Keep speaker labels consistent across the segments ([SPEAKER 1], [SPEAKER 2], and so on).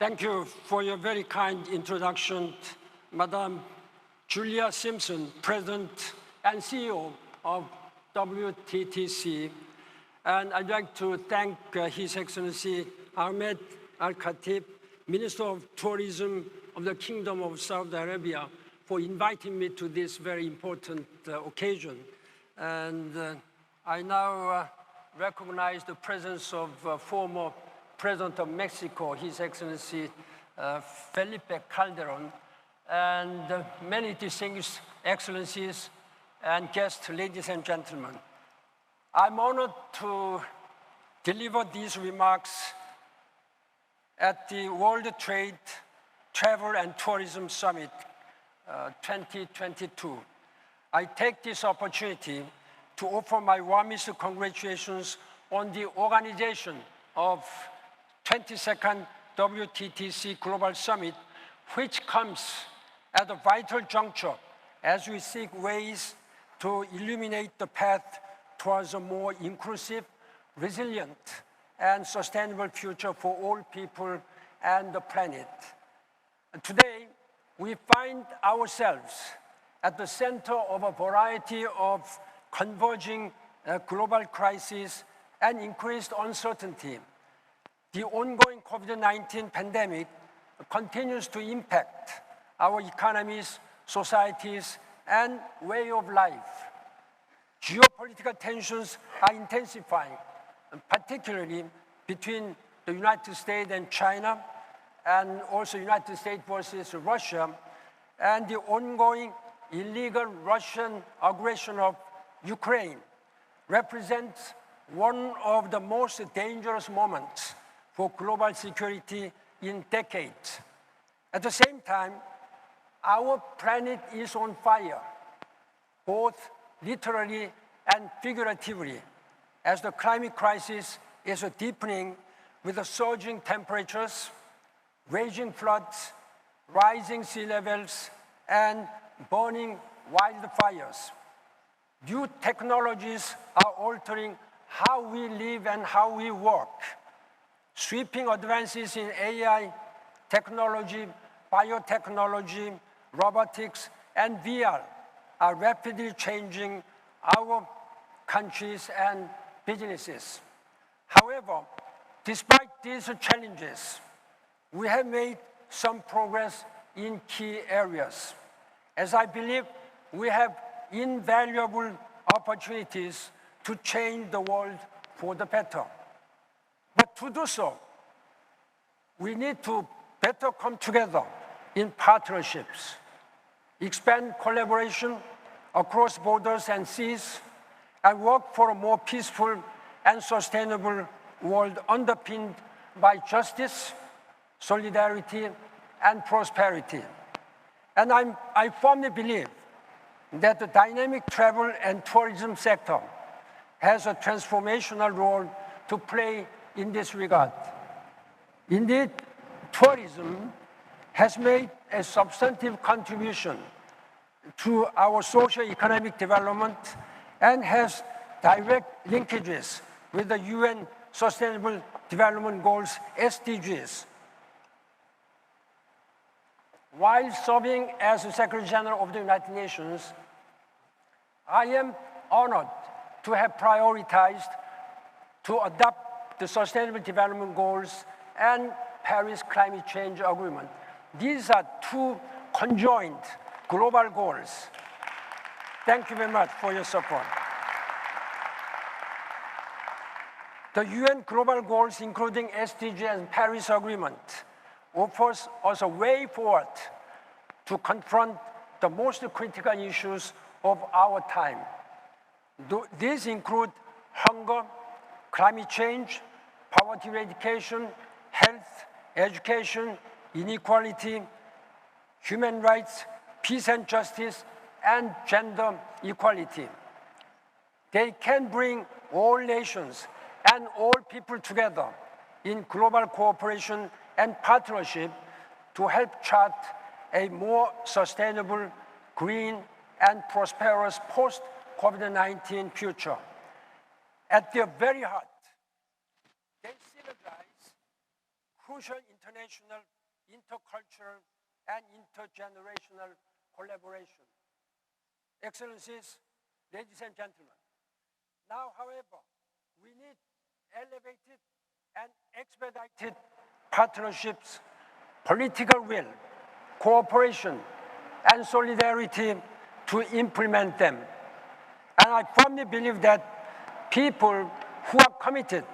[SPEAKER 1] Thank you for your very kind introduction, Madam Julia Simpson, President and CEO of WTTC. And I'd like to thank His Excellency Ahmed Al-Khatib, Minister of Tourism of the Kingdom of Saudi Arabia, for inviting me to this very important occasion. And I now recognize the presence of former President of Mexico, His Excellency Felipe Calderon, and many distinguished excellencies and guests, ladies and gentlemen. I'm honored to deliver these remarks at the World Trade, Travel and Tourism Summit 2022. I take this opportunity to offer my warmest congratulations on the organization of 22nd WTTC Global Summit, which comes at a vital juncture as we seek ways to illuminate the path towards a more inclusive, resilient, and sustainable future for all people and the planet. And today, we find ourselves at the center of a variety of converging global crises and increased uncertainty. The ongoing COVID-19 pandemic continues to impact our economies, societies, and way of life. Geopolitical tensions are intensifying, particularly between the United States and China, and also United States versus Russia, and the ongoing illegal Russian aggression of Ukraine represents one of the most dangerous moments for global security in decades. At the same time, our planet is on fire, both literally and figuratively, as the climate crisis is deepening with the surging temperatures, raging floods, rising sea levels, and burning wildfires. New technologies are altering how we live and how we work. Sweeping advances in AI, technology, biotechnology, robotics, and VR are rapidly changing our countries and businesses. However, despite these challenges, we have made some progress in key areas, as I believe we have invaluable opportunities to change the world for the better. But to do so, we need to better come together in partnerships, expand collaboration across borders and seas, and work for a more peaceful and sustainable world underpinned by justice, solidarity, and prosperity. And I firmly believe that the dynamic travel and tourism sector has a transformational role to play in this regard. Indeed, tourism has made a substantive contribution to our socio-economic development and has direct linkages with the UN Sustainable Development Goals, SDGs. While serving as the Secretary General of the United Nations, I am honored to have prioritized to adopt the Sustainable Development Goals and Paris Climate Change Agreement. These are two conjoined global goals. Thank you very much for your support. The UN global goals, including SDG and Paris Agreement, offers us a way forward to confront the most critical issues of our time. These include hunger, climate change, poverty eradication, health, education, inequality, human rights, peace and justice, and gender equality. They can bring all nations and all people together in global cooperation and partnership to help chart a more sustainable, green, and prosperous post-COVID-19 future. At their very heart, they synergize crucial international, intercultural, and intergenerational collaboration. Excellencies, ladies and gentlemen, now, however, we need elevated and expedited partnerships, political will, cooperation, and solidarity to implement them. And I firmly believe that people who are committed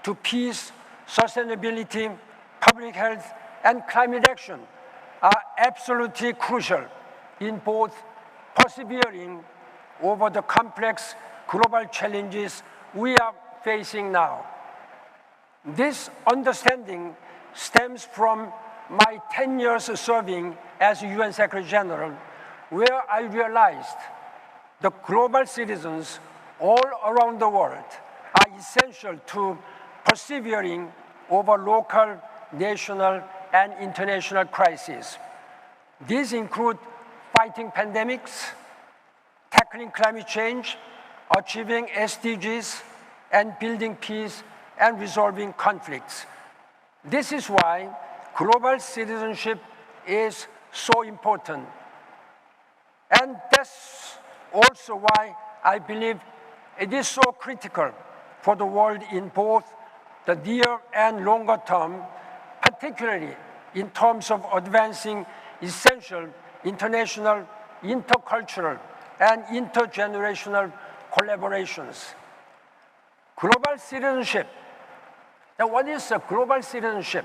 [SPEAKER 1] to peace, sustainability, public health, and climate action are absolutely crucial in both persevering over the complex global challenges we are facing now. This understanding stems from my 10 years serving as UN Secretary General, where I realized the global citizens all around the world are essential to persevering over local, national, and international crises. These include fighting pandemics, tackling climate change, achieving SDGs, and building peace and resolving conflicts. This is why global citizenship is so important. And that's also why I believe it is so critical for the world in both the near and longer term, particularly in terms of advancing essential international, intercultural, and intergenerational collaborations. Global citizenship. Now, what is a global citizenship?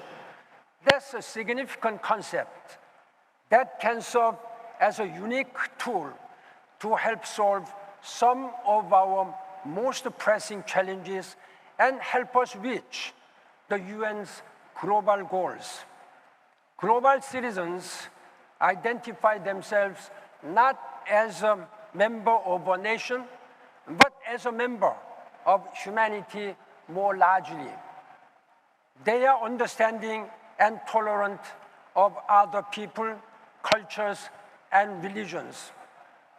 [SPEAKER 1] That's a significant concept that can serve as a unique tool to help solve some of our most pressing challenges and help us reach the UN's global goals. Global citizens identify themselves not as a member of a nation, but as a member of humanity more largely. They are understanding and tolerant of other people, cultures, and religions.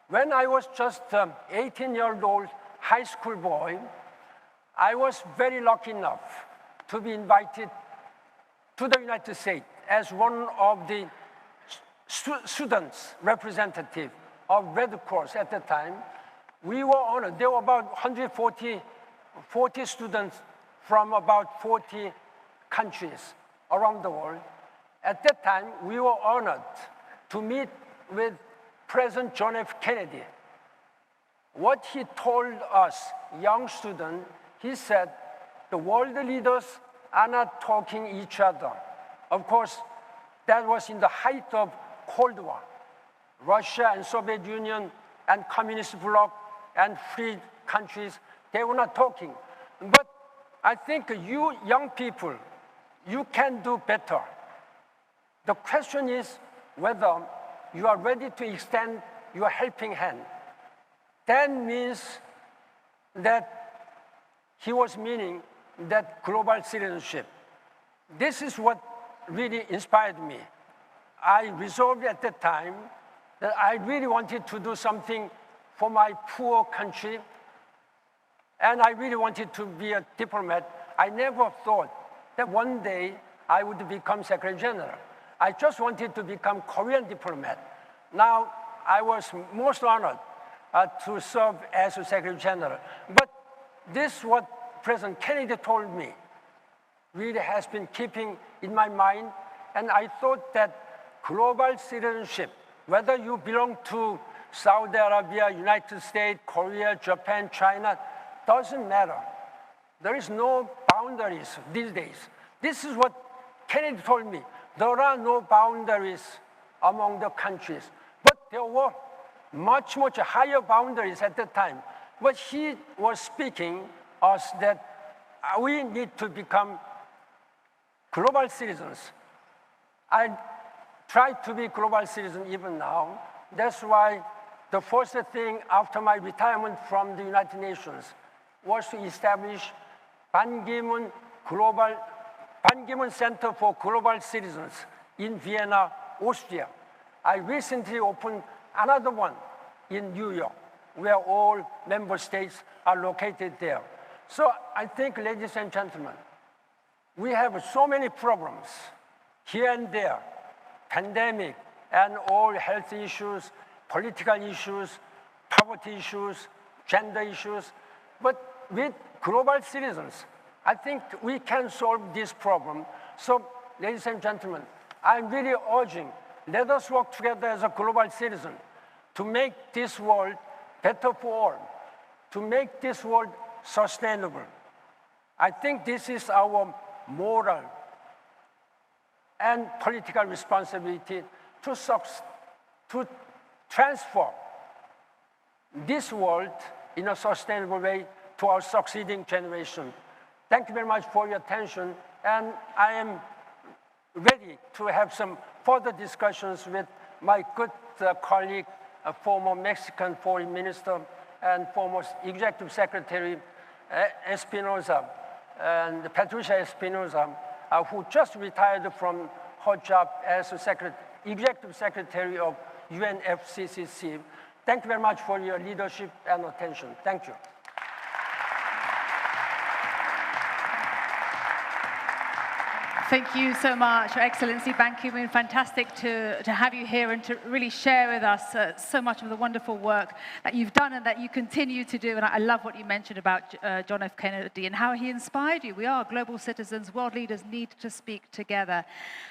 [SPEAKER 1] When I was just 18-year-old high school boy, I was very lucky enough to be invited to the United States as one of the students representative of Red Cross at the time. We were honored. There were about 140 students from about 40 countries around the world. At that time, we were honored to meet with President John F. Kennedy. What he told us, young students, he said, the world leaders are not talking each other. Of course, that was in the height of Cold War. Russia and Soviet Union and communist bloc and free countries, they were not talking. But I think you young people, you can do better. The question is whether you are ready to extend your helping hand. That means that he was meaning that global citizenship. This is what really inspired me. I resolved at that time that I really wanted to do something for my poor country, and I really wanted to be a diplomat. I never thought that one day I would become Secretary General. I just wanted to become Korean diplomat. Now, I was most honored to serve as a Secretary General. But this, what President Kennedy told me, really has been keeping in my mind, and I thought that global citizenship, whether you belong to Saudi Arabia, United States, Korea, Japan, China, doesn't matter. There is no boundaries these days. This is what Kennedy told me. There are no boundaries among the countries. But there were much, much higher boundaries at that time. But he was speaking us that we need to become global citizens. I try to be global citizen even now. That's why the first thing after my retirement from the United Nations was to establish Ban Ki-moon Center for Global Citizens in Vienna, Austria. I recently opened another one in New York, where all member states are located there. So I think, ladies and gentlemen, We have so many problems here and there, pandemic and all health issues, political issues, poverty issues, gender issues. But with global citizens, I think we can solve this problem. So, ladies and gentlemen, I'm really urging, let us work together as a global citizen to make this world better for all, to make this world sustainable. I think this is our moral and political responsibility to transform this world in a sustainable way to our succeeding generation. Thank you very much for your attention, and I am ready to have some further discussions with my good colleague, former Mexican Foreign Minister and former Executive Secretary Espinosa, and Patricia Espinosa, who just retired from her job as Executive Secretary of UNFCCC. Thank you very much for your leadership and attention. Thank you.
[SPEAKER 2] Thank you so much, Your Excellency Ban Ki-moon. Fantastic to have you here and to really share with us so much of the wonderful work that you've done and that you continue to do. And I love what you mentioned about John F. Kennedy and how he inspired you. We are global citizens. World leaders need to speak together.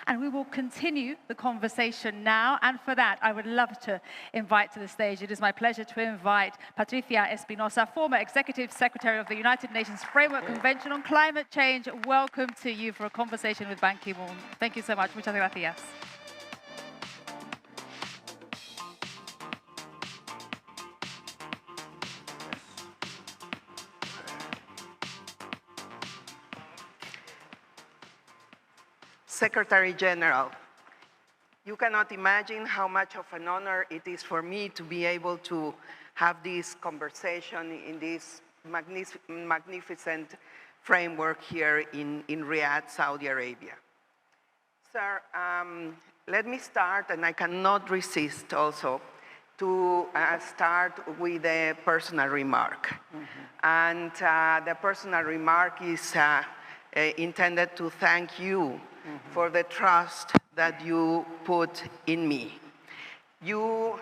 [SPEAKER 2] And we will continue the conversation now. And for that, I would love to invite to the stage, it is my pleasure to invite Patricia Espinosa, former Executive Secretary of the United Nations Framework Convention on Climate Change. Welcome to you for a conversation with Ban Ki-moon. Thank you so much. Muchas gracias.
[SPEAKER 3] Secretary General, you cannot imagine how much of an honor it is for me to be able to have this conversation in this magnificent framework here in Riyadh, Saudi Arabia. Sir, let me start, and I cannot resist also, to start with a personal remark. And the personal remark is intended to thank you for the trust that you put in me. You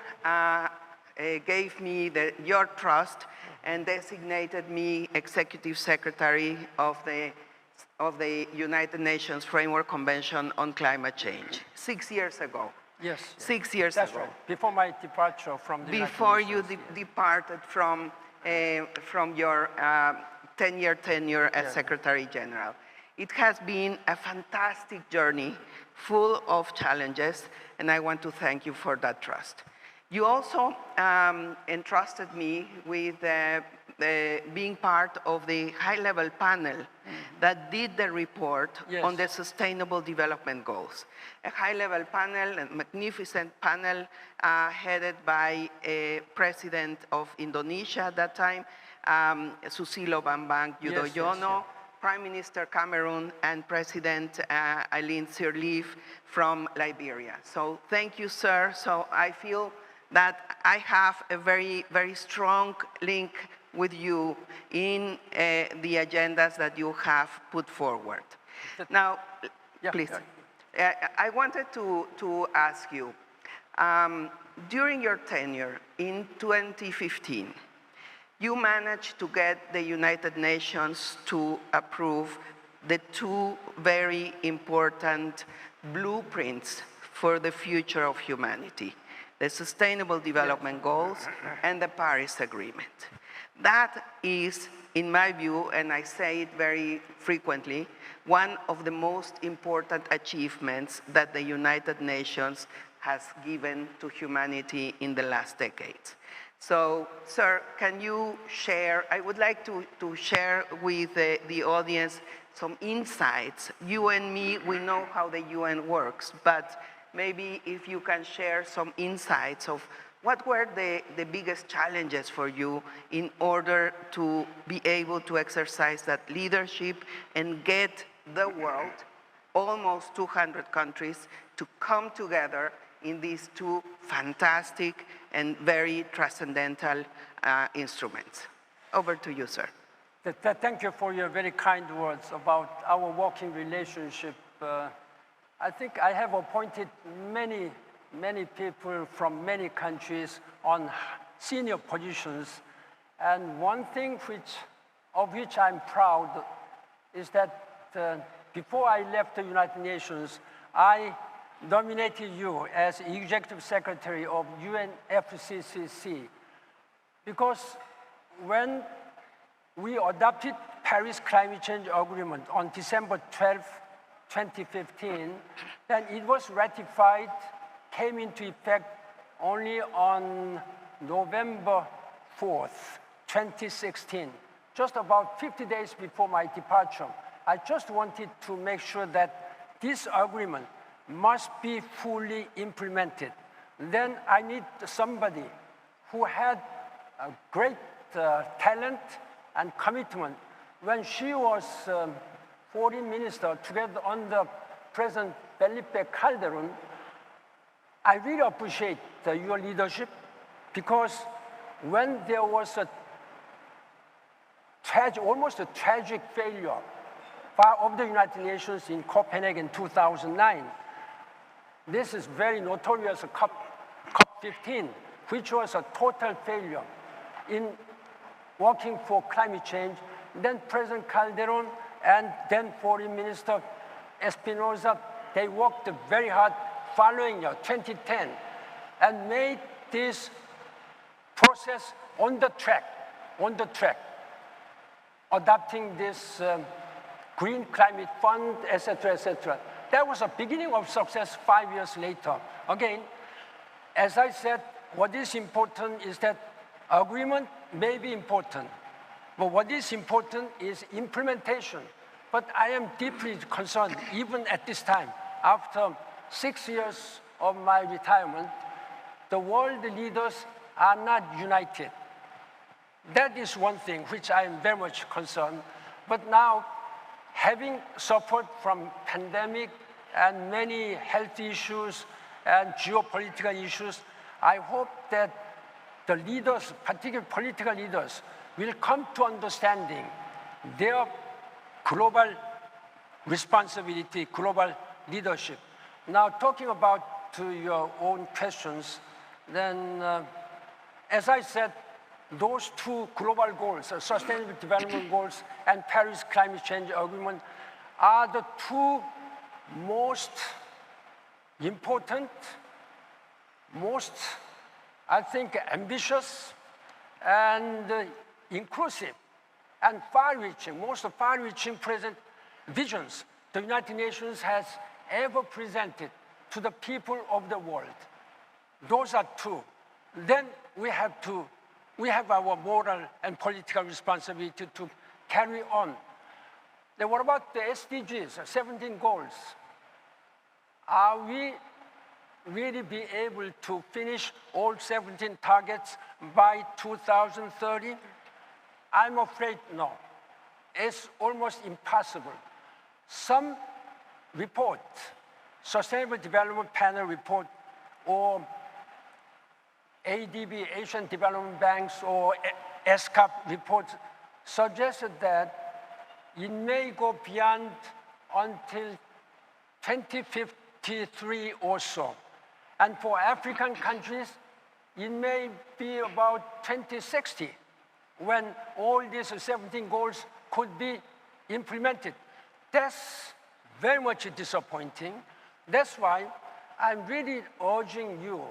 [SPEAKER 3] gave me your trust and designated me Executive Secretary of the United Nations Framework Convention on Climate Change 6 years ago.
[SPEAKER 1] Yes.
[SPEAKER 3] 6 years
[SPEAKER 1] That's
[SPEAKER 3] ago.
[SPEAKER 1] Right. Before my departure from the
[SPEAKER 3] Before
[SPEAKER 1] United
[SPEAKER 3] you
[SPEAKER 1] Nations.
[SPEAKER 3] departed from your 10-year tenure as Secretary General. It has been a fantastic journey, full of challenges, and I want to thank you for that trust. You also entrusted me with being part of the high-level panel that did the report on the Sustainable Development Goals. A high-level panel, a magnificent panel headed by President of Indonesia at that time, Susilo Bambang Yudhoyono, Prime Minister Cameroon, and President Aileen Sirleaf from Liberia. So thank you, sir. So I feel that I have a very, very strong link with you in the agendas that you have put forward. Now, please, I wanted to ask you, during your tenure in 2015, you managed to get the United Nations to approve the two very important blueprints for the future of humanity: the Sustainable Development Goals and the Paris Agreement. That is, in my view, and I say it very frequently, one of the most important achievements that the United Nations has given to humanity in the last decades. So, sir, can you share, I would like to share with the audience some insights. You and me, we know how the UN works, but maybe if you can share some insights of what were the biggest challenges for you in order to be able to exercise that leadership and get the world, almost 200 countries, to come together in these two fantastic and very transcendental instruments. Over to you, sir.
[SPEAKER 1] Thank you for your very kind words about our working relationship. I think I have appointed many people from many countries on senior positions. And one thing of which I'm proud is that before I left the United Nations, I nominated you as Executive Secretary of UNFCCC. Because when we adopted Paris Climate Change Agreement on December 12, 2015, then it was ratified, came into effect only on November 4th, 2016, just about 50 days before my departure. I just wanted to make sure that this agreement must be fully implemented. Then I need somebody who had a great talent and commitment. When she was foreign minister together under President Felipe Calderon, I really appreciate your leadership, because when there was almost a tragic failure of the United Nations in Copenhagen 2009, this is very notorious COP15, which was a total failure in working for climate change. Then President Calderon and then Foreign Minister Espinosa, they worked very hard following year, 2010, and made this process on the track, adopting this Green Climate Fund, et cetera, et cetera. That was a beginning of success 5 years later. Again, as I said, what is important is that agreement may be important, but what is important is implementation. But I am deeply concerned, even at this time, after 6 years of my retirement, the world leaders are not united. That is one thing which I am very much concerned. But now, having suffered from pandemic and many health issues and geopolitical issues, I hope that the leaders, particularly political leaders, will come to understanding their global responsibility, global leadership. Now, talking about your own questions, then as I said, those two global goals, Sustainable Development Goals and Paris Climate Change Agreement, are the two most important, most, I think, ambitious and inclusive and far-reaching, most far-reaching present visions the United Nations has ever presented to the people of the world. Those are two. Then we have our moral and political responsibility to carry on. Then what about the SDGs, 17 goals? Are we really be able to finish all 17 targets by 2030? I'm afraid no. It's almost impossible. Some report, Sustainable Development Panel report, or ADB, Asian Development Banks, or ESCAP reports suggested that it may go beyond until 2053 or so. And for African countries, it may be about 2060 when all these 17 goals could be implemented. That's very much disappointing. That's why I'm really urging you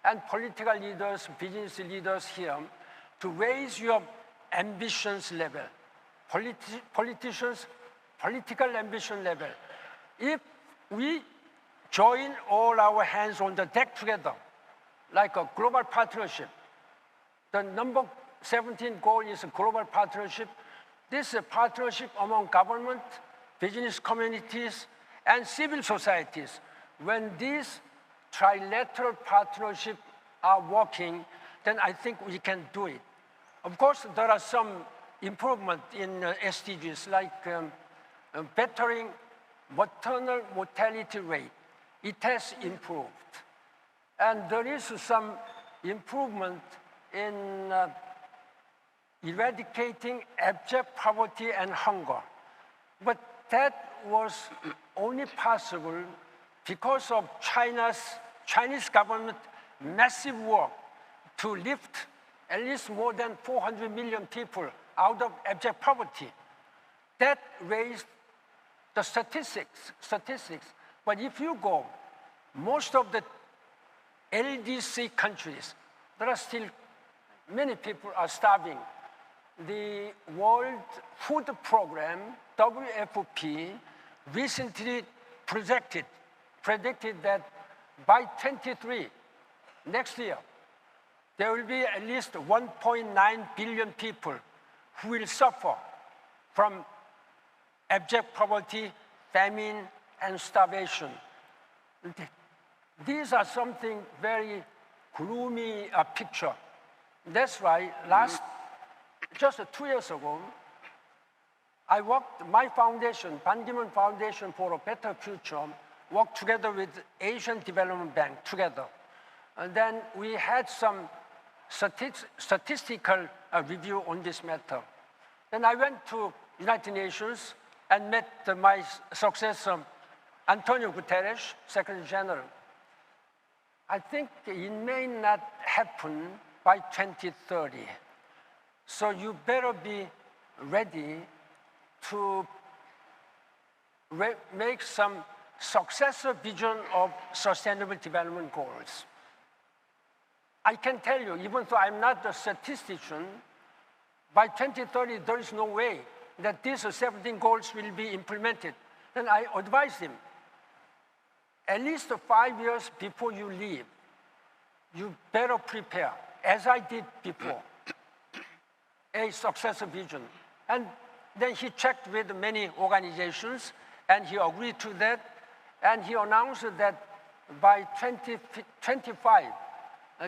[SPEAKER 1] and political leaders, business leaders here to raise your ambitions level, politicians, political ambition level. If we join all our hands on the deck together, like a global partnership, the number 17 goal is a global partnership. This is a partnership among government, business communities, and civil societies. When these trilateral partnerships are working, then I think we can do it. Of course, there are some improvement in SDGs, like bettering maternal mortality rate. It has improved. And there is some improvement in eradicating abject poverty and hunger. But that was only possible because of Chinese government massive work to lift at least more than 400 million people out of abject poverty. That raised the statistics. But if you go, most of the LDC countries, there are still many people are starving. The World Food Program, WFP, recently predicted that by 23, next year, there will be at least 1.9 billion people who will suffer from abject poverty, famine, and starvation. These are something very gloomy picture. That's why just 2 years ago, I worked, my foundation, Ban Ki-moon Foundation for a Better Future, worked together with Asian Development Bank together. And then we had some statistical review on this matter. Then I went to United Nations and met my successor, Antonio Guterres, Secretary General. I think it may not happen by 2030. So you better be ready to make some successor vision of sustainable development goals. I can tell you, even though I'm not a statistician, by 2030, there is no way that these 17 goals will be implemented. Then I advise him, at least 5 years before you leave, you better prepare, as I did before, a successor vision. And then he checked with many organizations, and he agreed to that, and he announced that by 2025,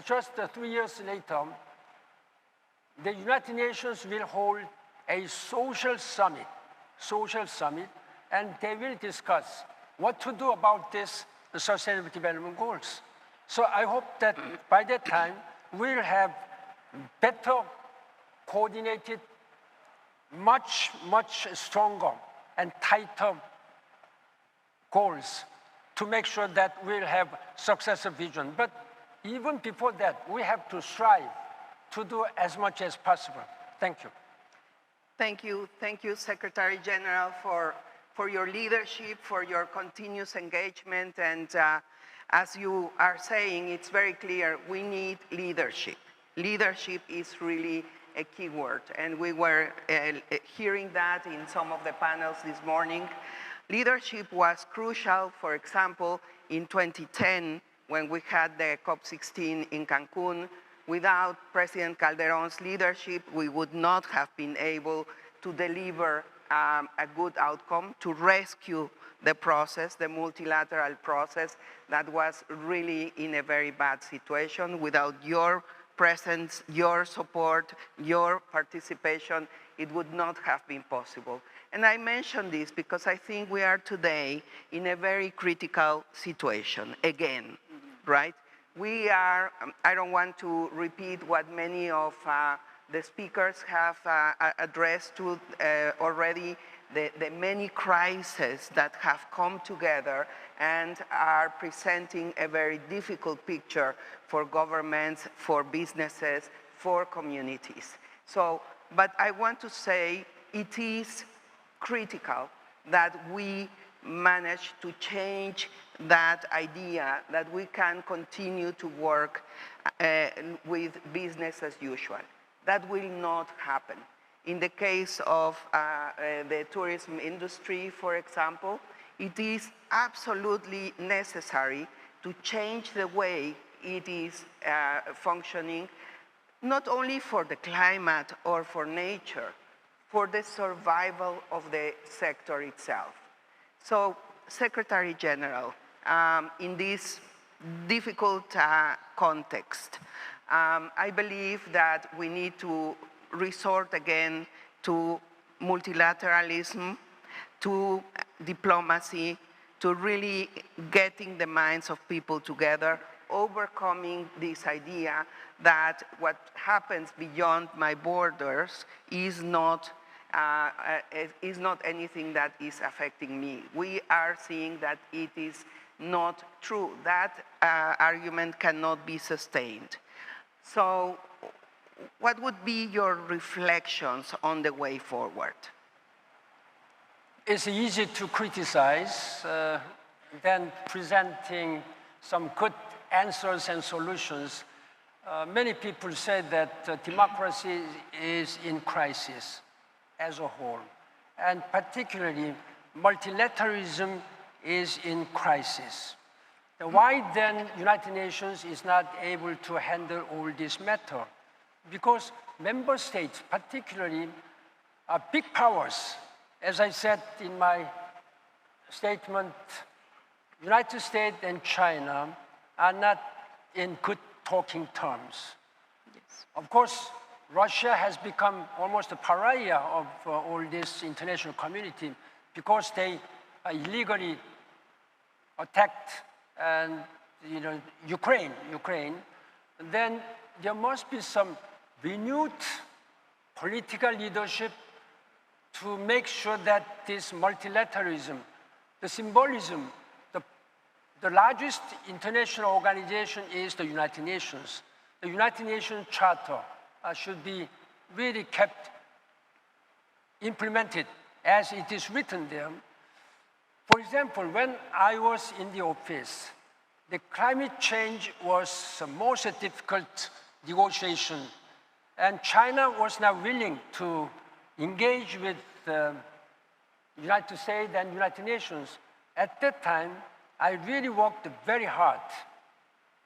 [SPEAKER 1] just 3 years later, the United Nations will hold a social summit, and they will discuss what to do about this, the Sustainable Development Goals. So I hope that by that time, we'll have better coordinated, much stronger and tighter goals to make sure that we'll have successive vision. But even before that, we have to strive to do as much as possible. Thank you.
[SPEAKER 3] Thank you, Secretary General, for your leadership, for your continuous engagement. And as you are saying, it's very clear, we need leadership. Leadership is really a key word. And we were hearing that in some of the panels this morning. Leadership was crucial, for example, in 2010, when we had the COP16 in Cancun. Without President Calderon's leadership, we would not have been able to deliver a good outcome, to rescue the process, the multilateral process that was really in a very bad situation. Without your presence, your support, your participation, it would not have been possible. And I mention this because I think we are today in a very critical situation, again, right? We are, I don't want to repeat what many of the speakers have addressed to already, the many crises that have come together and are presenting a very difficult picture for governments, for businesses, for communities. So, but I want to say it is critical that we manage to change that idea that we can continue to work with business as usual. That will not happen. In the case of the tourism industry, for example, it is absolutely necessary to change the way it is functioning, not only for the climate or for nature, for the survival of the sector itself. So, Secretary General, in this difficult context, I believe that we need to resort again to multilateralism, to diplomacy, to really getting the minds of people together, overcoming this idea that what happens beyond my borders is not anything that is affecting me. We are seeing that it is not true. That argument cannot be sustained. So what would be your reflections on the way forward?
[SPEAKER 1] It's easy to criticize than presenting some good answers and solutions. Many people say that democracy is in crisis as a whole, and particularly multilateralism is in crisis. Why then United Nations is not able to handle all this matter? Because member states, particularly big powers, as I said in my statement, United States and China are not in good talking terms.
[SPEAKER 3] Yes.
[SPEAKER 1] Of course, Russia has become almost a pariah of all this international community because they illegally attacked Ukraine. Then there must be some renewed political leadership to make sure that this multilateralism, the symbolism, the largest international organization is the United Nations. The United Nations Charter should be really kept implemented as it is written there. For example, when I was in the office, the climate change was the most difficult negotiation, and China was not willing to engage with the United States and United Nations. At that time, I really worked very hard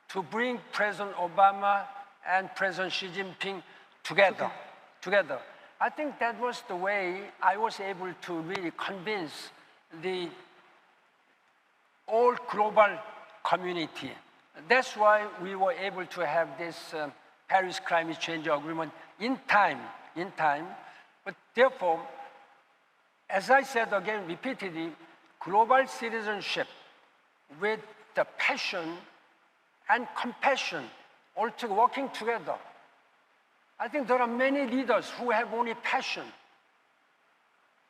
[SPEAKER 1] to bring President Obama and President Xi Jinping together. I think that was the way I was able to really convince the all global community. That's why we were able to have this Paris Climate Change Agreement in time. But therefore, as I said again repeatedly, global citizenship with the passion and compassion all working together. I think there are many leaders who have only passion.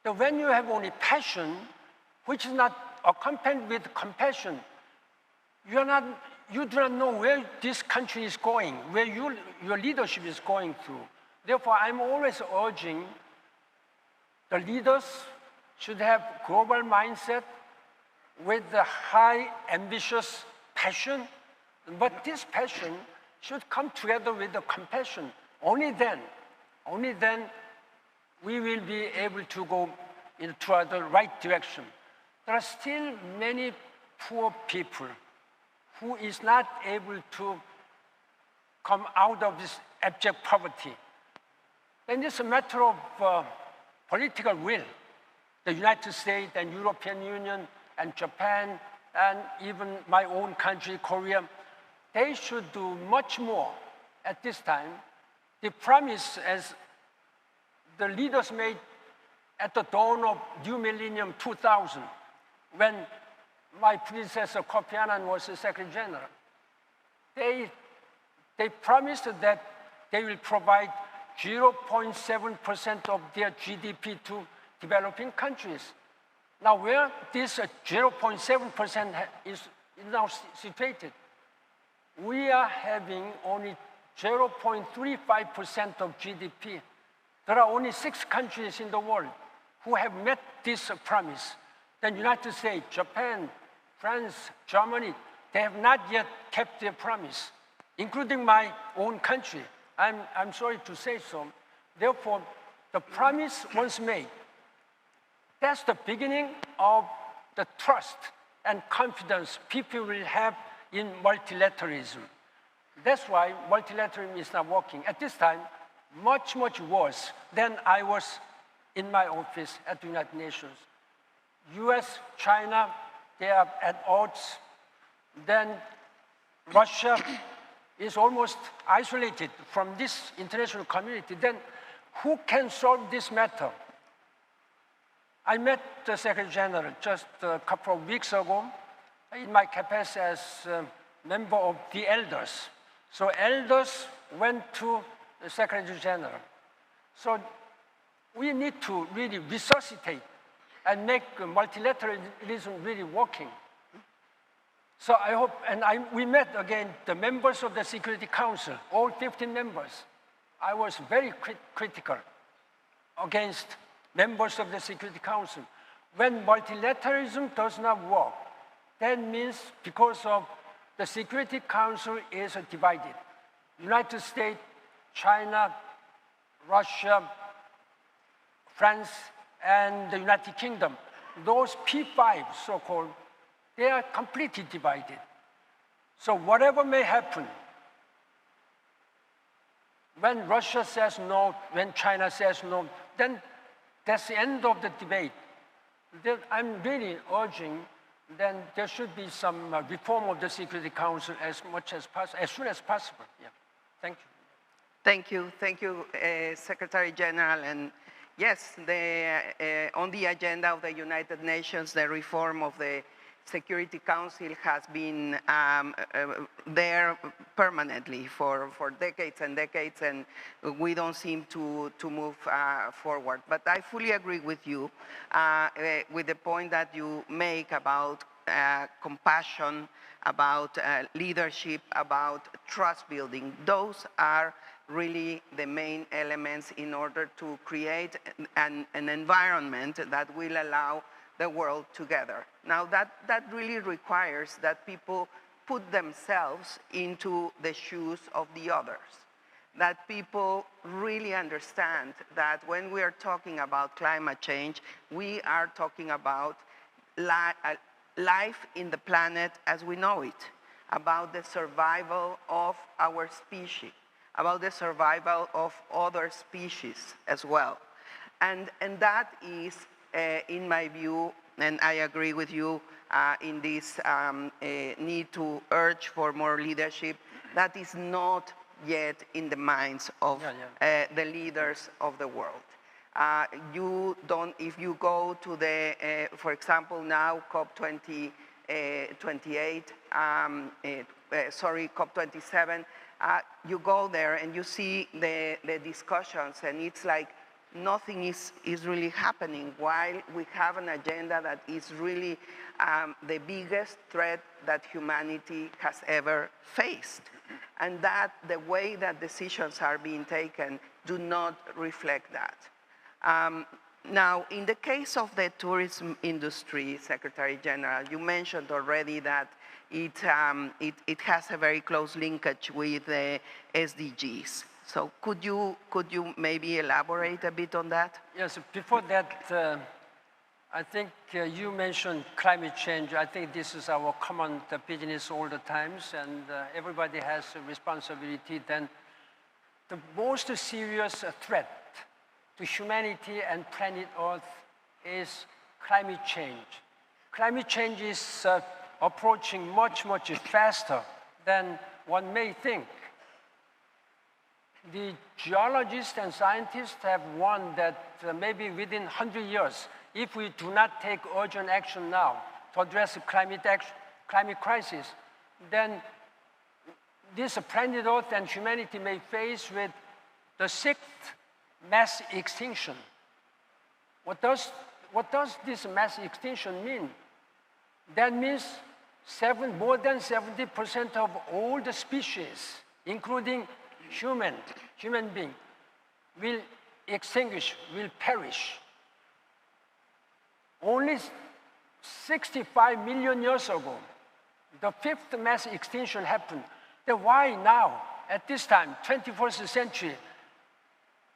[SPEAKER 1] So when you have only passion, which is not accompanied with compassion, you do not know where this country is going, where your leadership is going through. Therefore, I'm always urging the leaders should have global mindset with the high, ambitious passion, but this passion should come together with the compassion. Only then we will be able to go into the right direction. There are still many poor people who is not able to come out of this abject poverty. Then it's a matter of political will. The United States and European Union and Japan and even my own country, Korea, they should do much more at this time. The promise, as the leaders made at the dawn of New Millennium 2000, when my predecessor Kofi Annan was the Secretary General, they promised that they will provide 0.7% of their GDP to developing countries. Now, where this 0.7% is now situated, we are having only 0.35% of GDP. There are only 6 countries in the world who have met this promise. The United States, Japan, France, Germany, they have not yet kept their promise, including my own country. I'm sorry to say so. Therefore, the promise once made, that's the beginning of the trust and confidence people will have in multilateralism. That's why multilateralism is not working. At this time, much, much worse than I was in my office at the United Nations. US, China, they are at odds. Then Russia is almost isolated from this international community. Then who can solve this matter? I met the Secretary General just a couple of weeks ago in my capacity as member of the elders. So elders went to the Secretary General. So we need to really resuscitate and make multilateralism really working. So I hope, and we met again the members of the Security Council, all 15 members. I was very critical against members of the Security Council. When multilateralism does not work, that means because of the Security Council is divided. United States, China, Russia, France, and the United Kingdom, those P5 so-called, they are completely divided. So whatever may happen, when Russia says no, when China says no, then that's the end of the debate. Then I'm really urging then there should be some reform of the Security Council as soon as possible. Yeah. Thank you.
[SPEAKER 3] Thank you, Secretary General. And yes, on the agenda of the United Nations, the reform of the Security Council has been there permanently for decades and decades, and we don't seem to move forward. But I fully agree with you with the point that you make about compassion, about leadership, about trust building. Those are really the main elements in order to create an environment that will allow the world together. Now that really requires that people put themselves into the shoes of the others, that people really understand that when we are talking about climate change, we are talking about life in the planet as we know it, about the survival of our species, about the survival of other species as well. And that is, in my view, and I agree with you in this need to urge for more leadership, that is not yet in the minds of the leaders of the world. If you go to the, for example, now COP28, COP27, you go there and you see the discussions, and it's like nothing is really happening, while we have an agenda that is really the biggest threat that humanity has ever faced. And that the way that decisions are being taken do not reflect that. Now, in the case of the tourism industry, Secretary General, you mentioned already that it has a very close linkage with the SDGs. So could you maybe elaborate a bit on that?
[SPEAKER 1] Yes, before that, I think you mentioned climate change. I think this is our common business all the times, and everybody has a responsibility. Then the most serious threat to humanity and planet Earth is climate change. Climate change is approaching much, much faster than one may think. The geologists and scientists have warned that maybe within 100 years, if we do not take urgent action now to address the climate crisis, then this planet Earth and humanity may face with the 6th mass extinction. What does this mass extinction mean? That means more than 70% of all the species, including human being, will extinguish, will perish. Only 65 million years ago, the 5th mass extinction happened. Then why now, at this time, 21st century,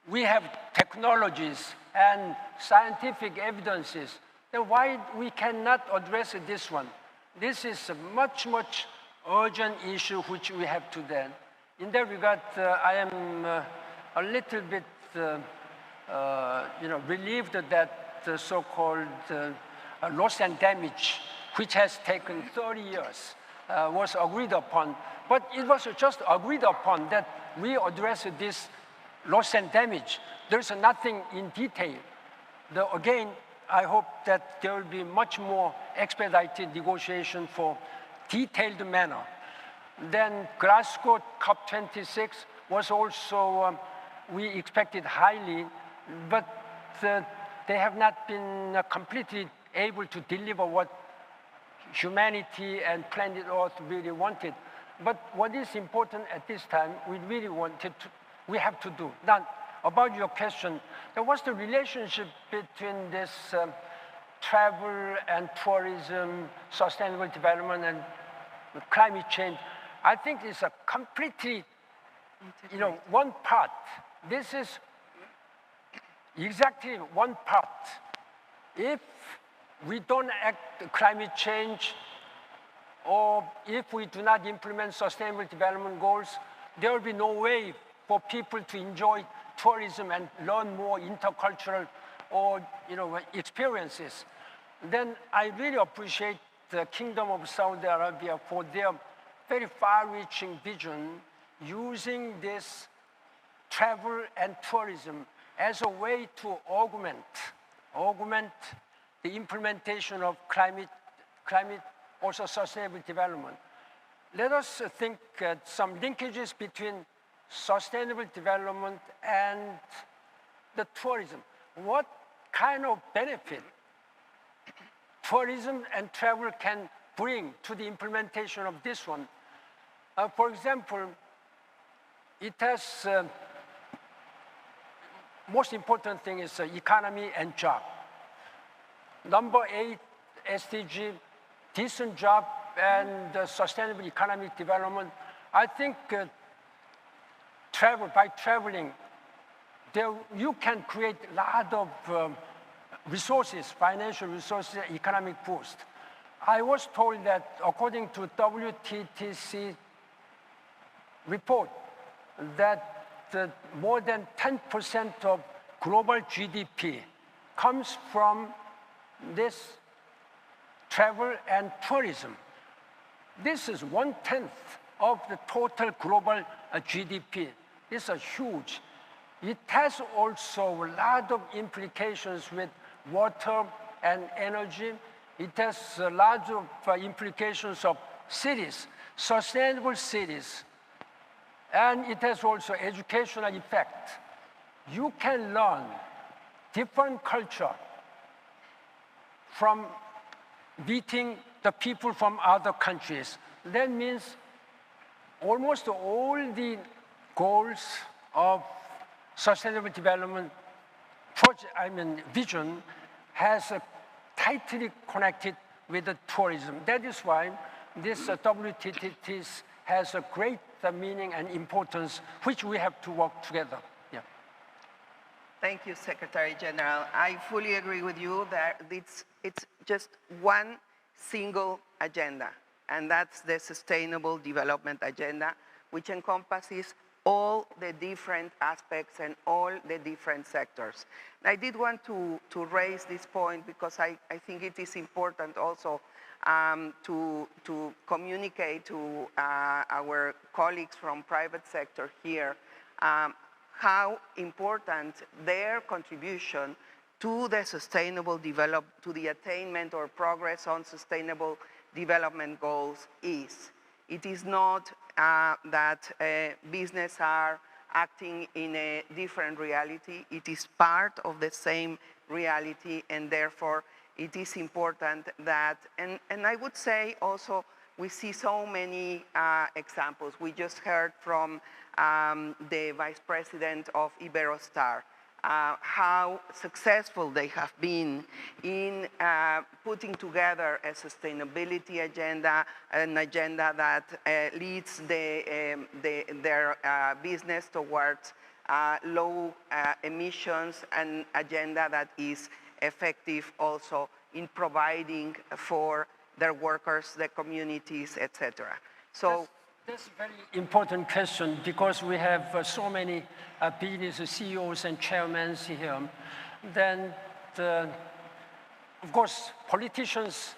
[SPEAKER 1] we have technologies and scientific evidences, then why we cannot address this one? This is a much, much urgent issue which we have to then. In that regard, I am a little bit relieved that the so-called loss and damage, which has taken 30 years, was agreed upon. But it was just agreed upon that we address this loss and damage. There's nothing in detail. Again, I hope that there will be much more expedited negotiation for detailed manner. Then Glasgow COP26 was also, we expected highly, but they have not been completely able to deliver what humanity and planet Earth really wanted. But what is important at this time, we have to do. Now, about your question, there was the relationship between this travel and tourism, sustainable development, and climate change. I think it's a completely, one part. This is exactly one part. If we don't act climate change, or if we do not implement sustainable development goals, there will be no way for people to enjoy tourism and learn more intercultural or experiences. Then I really appreciate the Kingdom of Saudi Arabia for their very far-reaching vision, using this travel and tourism as a way to augment the implementation of climate, also sustainable development. Let us think some linkages between sustainable development and the tourism. What kind of benefit tourism and travel can bring to the implementation of this one? For example, it has, most important thing is economy and job. Number 8 SDG, decent job and sustainable economic development. I think by traveling, you can create a lot of resources, financial resources, economic boost. I was told that according to WTTC report, that more than 10% of global GDP comes from this travel and tourism. This is 1/10 of the total global GDP. This is huge. It has also a lot of implications with water and energy. It has a lot of implications of cities, sustainable cities. And it has also educational effect. You can learn different culture from meeting the people from other countries. That means almost all the goals of sustainable development vision has tightly connected with the tourism. That is why this WTTC has a great meaning and importance, which we have to work together. Yeah.
[SPEAKER 3] Thank you, Secretary General. I fully agree with you that it's just one single agenda, and that's the Sustainable Development Agenda, which encompasses all the different aspects and all the different sectors. And I did want to raise this point because I think it is important also to communicate to our colleagues from private sector here how important their contribution to the to the attainment or progress on sustainable development goals is. It is not that business are acting in a different reality. It is part of the same reality, and therefore it is important that, and I would say also, we see so many examples. We just heard from the Vice President of Iberostar, how successful they have been in putting together a sustainability agenda, an agenda that leads their business towards low emissions, an agenda that is effective also in providing for their workers, their communities, etc. So
[SPEAKER 1] that's a very important question because we have so many business CEOs and chairmen here. Then, of course, politicians,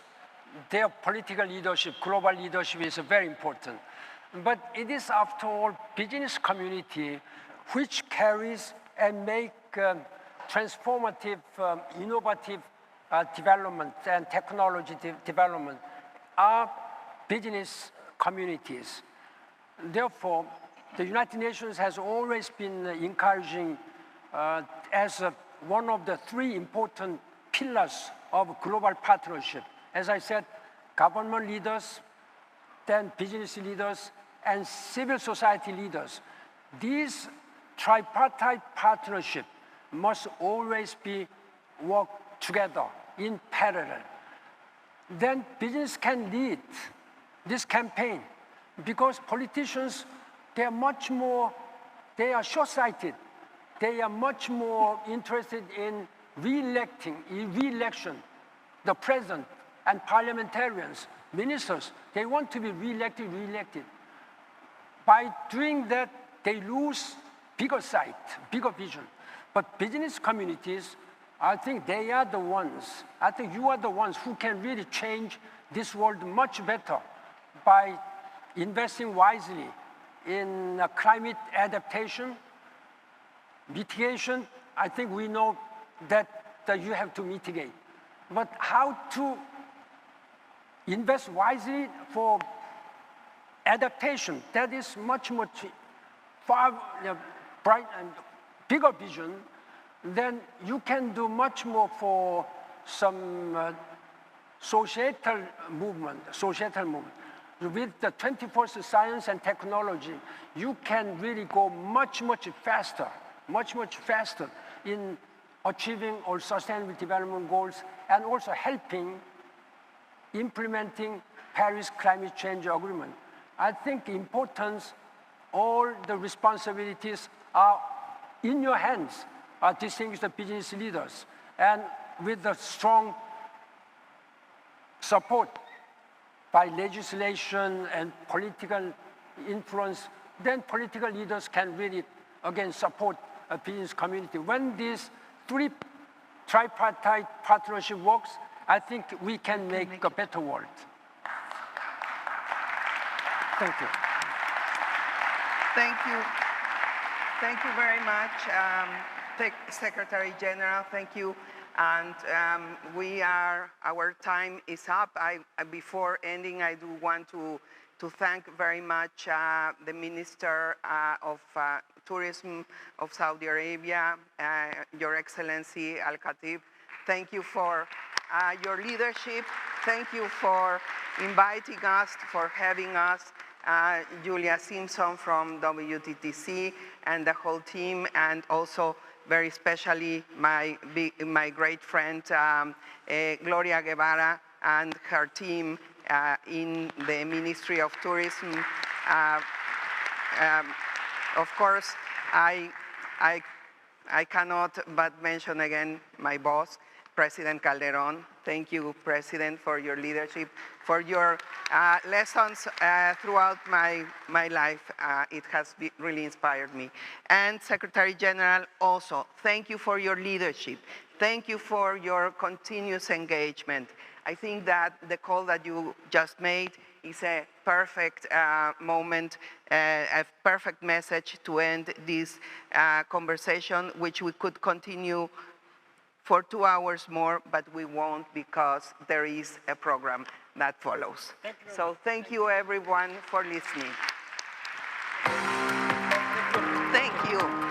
[SPEAKER 1] their political leadership, global leadership is very important. But it is, after all, business community which carries and make transformative, innovative development and technology development are business communities. Therefore, the United Nations has always been encouraging as one of the three important pillars of global partnership. As I said, government leaders, then business leaders, and civil society leaders. These tripartite partnership must always be worked together in parallel. Then business can lead this campaign because politicians, they are short-sighted. They are much more interested in re-election, the president and parliamentarians, ministers. They want to be re-elected. By doing that, they lose bigger sight, bigger vision. But business communities, I think they are the ones, I think you are the ones who can really change this world much better by investing wisely in climate adaptation, mitigation. I think we know that you have to mitigate. But how to invest wisely for adaptation, that is much far bright and bigger vision. Then you can do much more for some societal movement. With the 21st science and technology, you can really go much faster in achieving all sustainable development goals and also helping implementing Paris Climate Change Agreement. I think the importance, all the responsibilities are in your hands, distinguished business leaders. And with the strong support by legislation and political influence, then political leaders can really, again, support a business community. When this tripartite partnership works, I think we can make a better world. Thank you.
[SPEAKER 3] Thank you. Thank you very much, Secretary General. Thank you. And our time is up. Before ending, I do want to thank very much the Minister of Tourism of Saudi Arabia, Your Excellency Al-Khatib. Thank you for your leadership. Thank you for inviting us, for having us, Julia Simpson from WTTC and the whole team, and also very especially my great friend Gloria Guevara and her team in the Ministry of Tourism. Of course, I cannot but mention again my boss, President Calderon. Thank you, President, for your leadership, for your lessons throughout my life. It has really inspired me. And Secretary General, also, thank you for your leadership. Thank you for your continuous engagement. I think that the call that you just made is a perfect moment, a perfect message to end this conversation, which we could continue for 2 hours more, but we won't because there is a program that follows. So thank you everyone for listening. Thank you.